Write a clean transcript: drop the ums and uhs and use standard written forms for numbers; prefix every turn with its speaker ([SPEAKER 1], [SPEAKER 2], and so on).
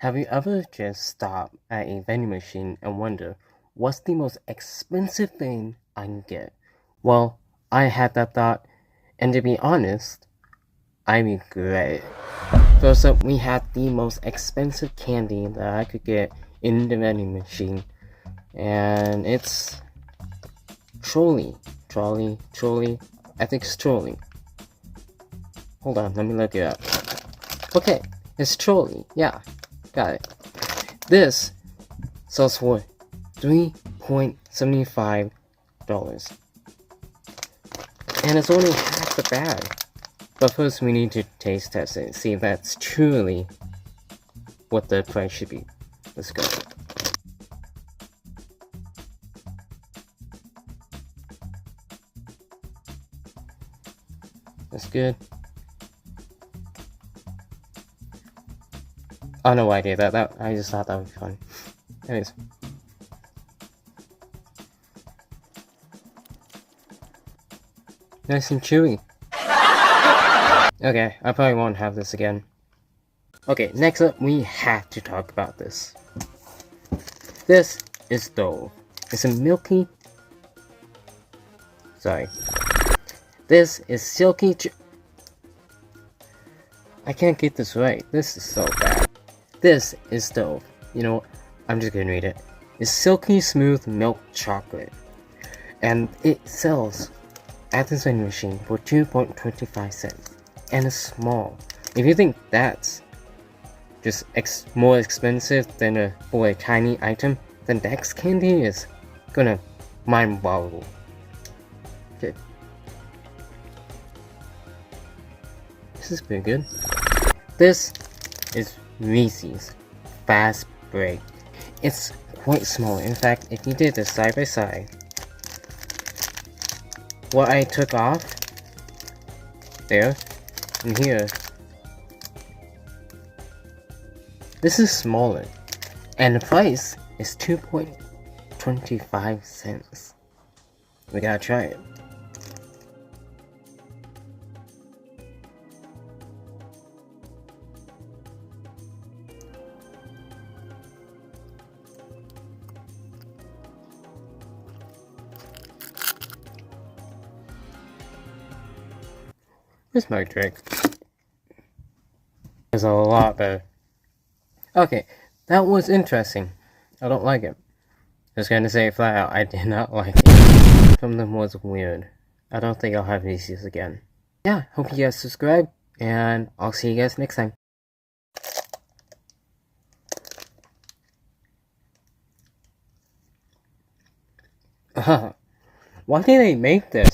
[SPEAKER 1] Have you ever just stopped at a vending machine and wonder, what's the most expensive thing I can get? Well, I had that thought, and to be honest, I regret it. First up, we had the most expensive candy that I could get in the vending machine, and it's Trolley. I think it's Trolley. Hold on, let me look it up. Okay, it's Trolley, yeah, got it. This sells for $3.75. And it's only half the bag. But first we need to taste test it and see if that's truly what the price should be. Let's go. That's good. Oh, no idea. I just thought that would be fun. Anyways. Nice and chewy. Okay, I probably won't have this again. Okay, next up, we have to talk about this. This is Dove. It's a milky... Sorry. This is silky I can't get this right. This is so bad. This is Dove. You know, I'm just gonna read it. It's silky smooth milk chocolate. And it sells at this vending machine for 2.25 cents. And it's small. If you think that's just more expensive than for a tiny item, then Dex candy is gonna mind-boggle. Okay. This is pretty good. This is Reese's Fast Break. It's quite small. In fact, if you did this side by side, what I took off there and here, this is smaller, and the price is 2.25 cents. We gotta try it. Here's my trick. It's a lot better. Okay, that was interesting. I don't like it. Just gonna say it flat out, I did not like it. Some of them was weird. I don't think I'll have these again. Yeah, hope you guys subscribe, and I'll see you guys next time. Why did they make this?